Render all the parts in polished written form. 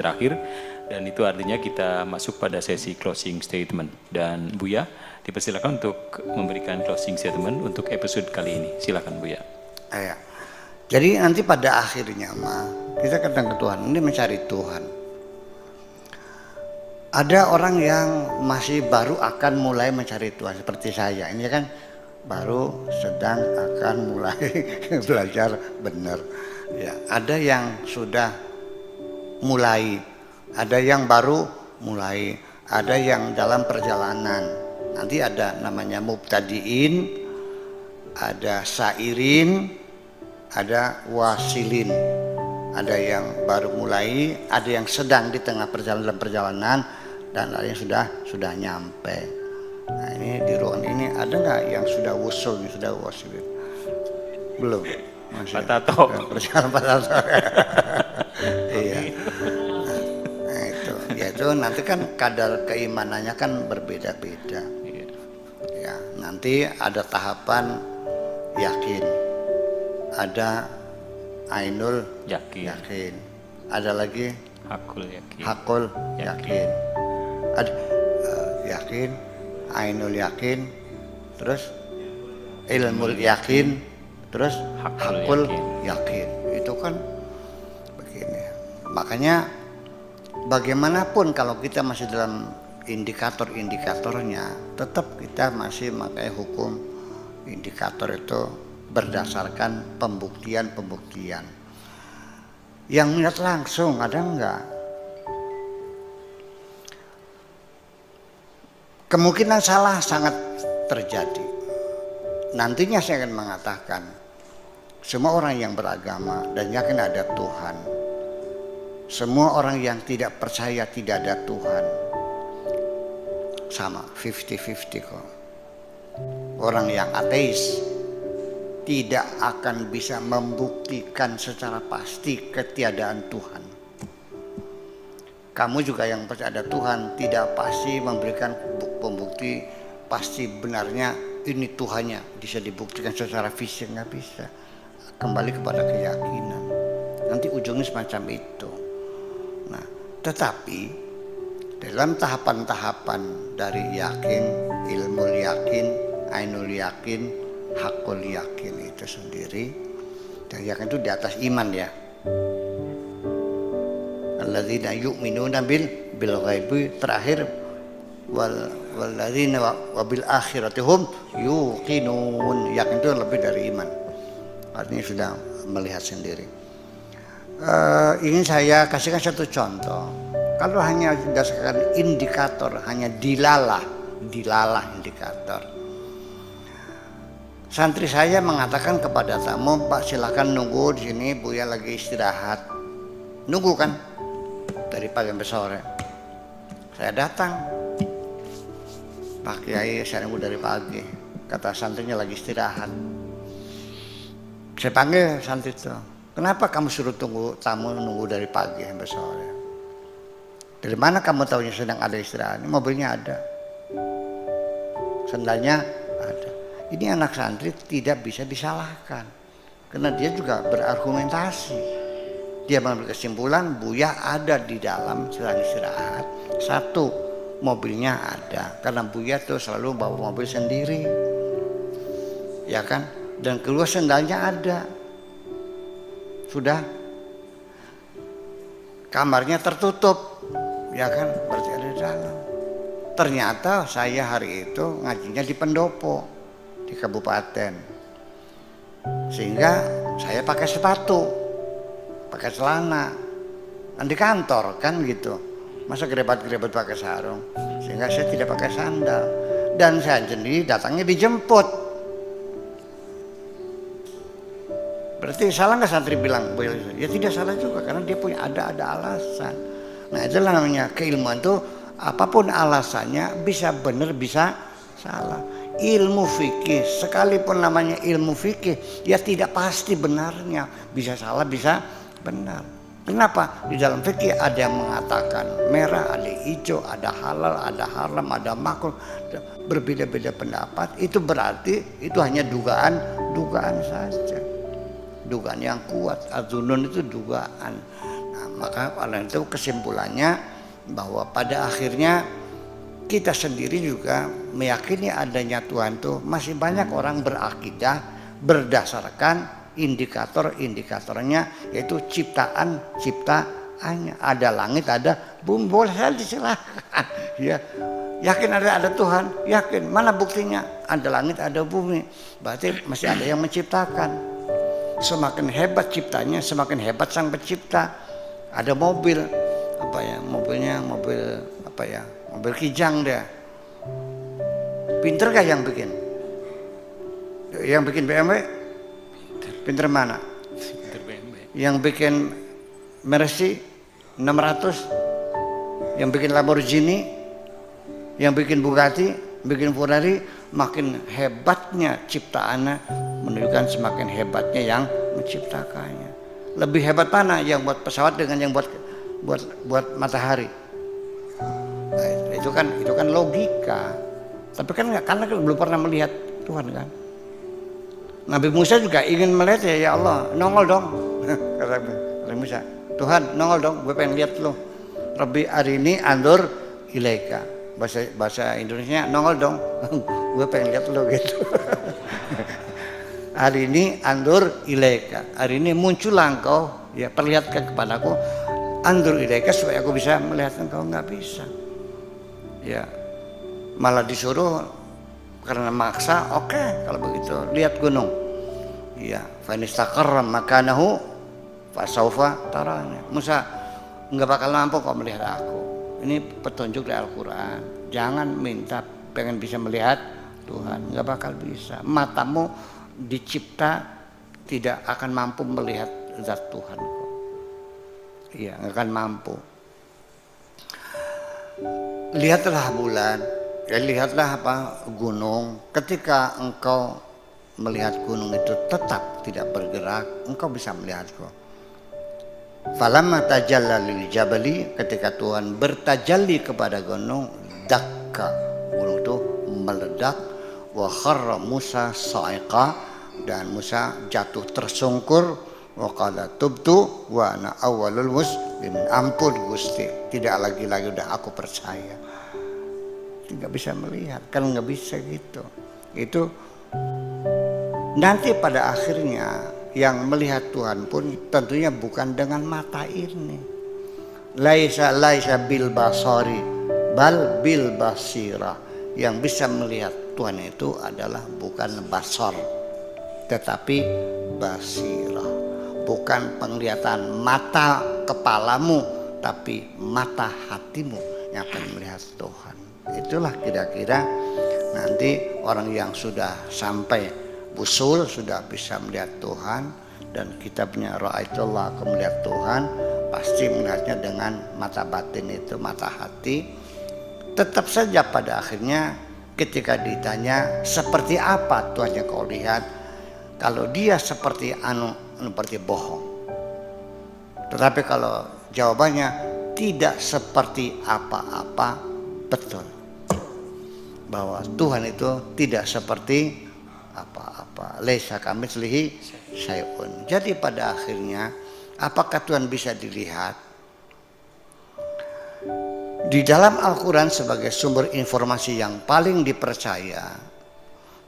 terakhir, dan itu artinya kita masuk pada sesi closing statement. Dan Buya dipersilakan untuk memberikan closing statement untuk episode kali ini. Silakan Buya. Ya. Jadi nanti pada akhirnya kita datang ke Tuhan, ini mencari Tuhan. Ada orang yang masih baru akan mulai mencari Tuhan seperti saya. Ini kan baru sedang akan mulai belajar benar. Ya, ada yang sudah mulai, ada yang baru mulai, ada yang dalam perjalanan. Nanti ada namanya mubtadiin, ada sairin, ada wasilin. Ada yang baru mulai, ada yang sedang di tengah perjalanan, dan ada yang sudah nyampe. Nah, ini di ruangan ini ada nggak yang sudah wusul, sudah wasilin? Belum. Masih Patato. perjalanan patato. Iya. Nah, itu nanti kan kadar keimanannya kan berbeda-beda. Ya, nanti ada tahapan yakin, ada ainul yakin, ada lagi hakul yakin, ada yakin, ainul yakin, terus ilmul yakin, terus hakul yakin. Itu kan begini. Makanya bagaimanapun kalau kita masih dalam indikator-indikatornya, tetap kita masih pakai hukum indikator itu berdasarkan pembuktian-pembuktian. Yang melihat langsung ada enggak? Kemungkinan salah sangat terjadi. Nantinya saya akan mengatakan, semua orang yang beragama dan yakin ada Tuhan, semua orang yang tidak percaya tidak ada Tuhan, sama 50-50 kok. Orang yang ateis tidak akan bisa membuktikan secara pasti ketiadaan Tuhan. Kamu juga yang percaya ada Tuhan tidak pasti memberikan pembukti pasti benarnya ini Tuhannya bisa dibuktikan secara fisik, nggak bisa. Kembali kepada keyakinan. Nanti ujungnya semacam itu. Nah, tetapi dalam tahapan-tahapan dari yakin, ilmu yakin, ainul yakin, hakul yakin itu sendiri, dan yakin itu di atas iman ya. Alladzina yu'minuna bil ghaibi, terakhir walladzina wa bil akhirati hum yuqinun. Yakin itu lebih dari iman. Artinya sudah melihat sendiri. Ingin saya kasihkan satu contoh. Kalau hanya berdasarkan indikator, hanya dilalah indikator. Santri saya mengatakan kepada tamu, Pak silakan nunggu di sini, Buya lagi istirahat. Nunggu kan dari pagi sampai sore. Saya datang, Pak Kiai saya nunggu dari pagi. Kata santrinya lagi istirahat. Saya panggil santri itu, kenapa kamu suruh tunggu tamu nunggu dari pagi sampai sore? Dari mana kamu tahunya sedang ada istirahat? Mobilnya ada, sendalnya ada. Ini anak santri tidak bisa disalahkan, karena dia juga berargumentasi. Dia mengambil kesimpulan Buya ada di dalam sedang istirahat. Satu, mobilnya ada, karena Buya tuh selalu bawa mobil sendiri, ya kan? Dan keluar sendalnya ada. Sudah, kamarnya tertutup, ya kan, berarti ada di dalam. Ternyata saya hari itu ngajinya di pendopo di kabupaten, sehingga saya pakai sepatu, pakai celana. Dan di kantor kan gitu, masa gerebat-gerebat pakai sarung, sehingga saya tidak pakai sandal. Dan saya sendiri datangnya dijemput. Berarti salah nggak santri bilang? Ya tidak salah juga, karena dia punya ada alasan. Nah itulah namanya keilmuan itu, apapun alasannya bisa benar bisa salah. Ilmu fikih sekalipun namanya ilmu fikih, ya tidak pasti benarnya, bisa salah bisa benar. Kenapa? Di dalam fikih ada yang mengatakan merah, ada hijau, ada halal, ada haram, ada makruh, berbeda-beda pendapat. Itu berarti itu hanya dugaan saja. Dugaan yang kuat, adzunun itu dugaan. Nah, Maka oleh itu kesimpulannya bahwa pada akhirnya kita sendiri juga meyakini adanya Tuhan itu masih banyak orang berakidah berdasarkan indikator-indikatornya, yaitu ciptaannya. Ada langit, ada bumi, boleh saja silahkan. Ya, yakin ada Tuhan, yakin. Mana buktinya? Ada langit, ada bumi. Berarti masih ada yang menciptakan. Semakin hebat ciptanya, semakin hebat sang pencipta. Ada mobil, mobilnya mobil mobil kijang dia. Pinter gak yang bikin? Yang bikin BMW? Pinter mana? Pinter BMW. Yang bikin Mercy 600, yang bikin Lamborghini, yang bikin Bugatti, bikin Ferrari, makin hebatnya ciptaannya menunjukkan semakin hebatnya yang menciptakannya. Lebih hebat mana yang buat pesawat dengan yang buat matahari? Nah, itu kan logika. Tapi kan nggak, karena belum pernah melihat Tuhan kan. Nabi Musa juga ingin melihat, ya Allah, nongol dong. Kata Nabi Musa, Tuhan nongol dong, gue pengen lihat lo. Rabbi arini andur ilaika. Bahasa Indonesia nongol dong, gue pengen lihat lo gitu. Hari ini andur ilaika. Hari ini muncullah engkau, ya perlihatkan kepadaku. Andur ilaika supaya aku bisa melihat engkau. Nggak bisa. Ya, malah disuruh karena maksa. Oke, kalau begitu lihat gunung. Ya, fa inistaqarra makanahu fasaufa tarani. Musa, nggak bakal mampu kau melihat aku. Ini petunjuk dari Al-Quran. Jangan minta pengen bisa melihat Tuhan, nggak bakal bisa. Matamu dicipta tidak akan mampu melihat zat Tuhan kok. Iya, nggak akan mampu. Lihatlah bulan, ya lihatlah gunung. Ketika engkau melihat gunung itu tetap tidak bergerak, engkau bisa melihatku. Falamma tajalla lil jabali, ketika Tuhan bertajalli kepada gunung, dakka, gunung itu meledak. Wa kharra Musa sa'iqa, dan Musa jatuh tersungkur. Wa qala tubtu wa ana awwalul muslimin. Ampun Gusti, tidak lagi udah aku percaya. Tidak bisa melihat, kan nggak bisa gitu. Itu nanti pada akhirnya yang melihat Tuhan pun tentunya bukan dengan mata ini. Laisa bil basari bal bil basira. Yang bisa melihat Tuhan itu adalah bukan basar, tetapi basirah. Bukan penglihatan mata kepalamu, tapi mata hatimu yang akan melihat Tuhan. Itulah kira-kira nanti orang yang sudah sampai usul, sudah bisa melihat Tuhan, dan kitabnya Ra'aitullah, aku melihat Tuhan, pasti melihatnya dengan mata batin itu, mata hati. Tetap saja pada akhirnya ketika ditanya seperti apa Tuhan yang kau lihat, kalau dia seperti seperti bohong. Tetapi kalau jawabannya tidak seperti apa-apa, betul. Bahwa Tuhan itu tidak seperti apa-apa. Laisa kamitslihi syai'un. Jadi pada akhirnya apakah Tuhan bisa dilihat? Di dalam Al-Quran sebagai sumber informasi yang paling dipercaya,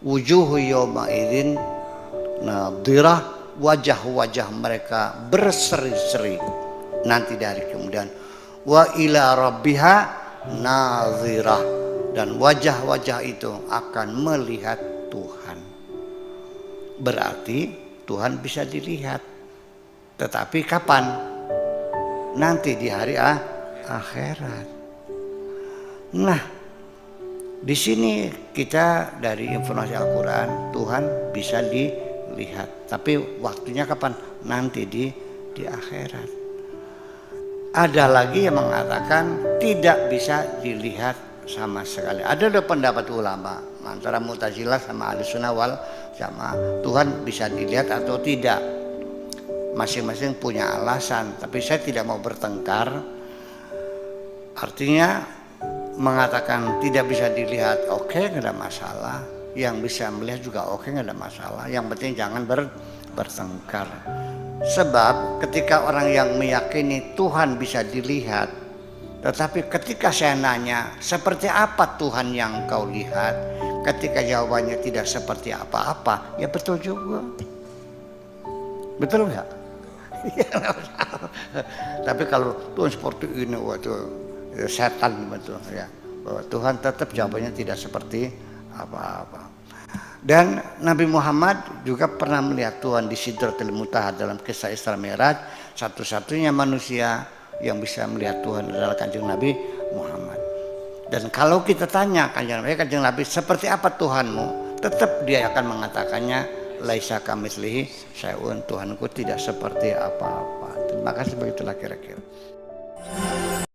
wujuhu yawma idzin nadhirah, wajah-wajah mereka berseri-seri nanti dari kemudian, wa ila rabbiha nadhirah, dan wajah-wajah itu akan melihat Tuhan. Berarti Tuhan bisa dilihat, tetapi kapan? Nanti di hari akhirat. Nah, di sini kita dari informasi Al-Quran, Tuhan bisa dilihat. Tapi waktunya kapan? Nanti di akhirat. Ada lagi yang mengatakan tidak bisa dilihat sama sekali. Ada pendapat ulama antara Mu'tazilah sama Ahlussunnah wal Jamaah, Tuhan bisa dilihat atau tidak. Masing-masing punya alasan, tapi saya tidak mau bertengkar. Artinya mengatakan tidak bisa dilihat, oke, nggak ada masalah. Yang bisa melihat juga oke, nggak ada masalah. Yang penting jangan bertengkar. Sebab ketika orang yang meyakini Tuhan bisa dilihat, tetapi ketika saya nanya seperti apa Tuhan yang kau lihat, ketika jawabannya tidak seperti apa-apa, ya betul juga. Betul nggak? Tapi kalau Tuhan seperti ini, waduh, setan betul ya. Bahwa Tuhan tetap jawabannya tidak seperti apa-apa. Dan Nabi Muhammad juga pernah melihat Tuhan di Sidratul Muntaha dalam kisah Isra Mi'raj. Satu-satunya manusia yang bisa melihat Tuhan adalah Kanjeng Nabi Muhammad. Dan kalau kita tanya Kanjeng Nabi seperti apa Tuhanmu, tetap dia akan mengatakannya laisa kamitslihi syai'un, Tuhanku tidak seperti apa-apa. Terima kasih, begitulah kira-kira.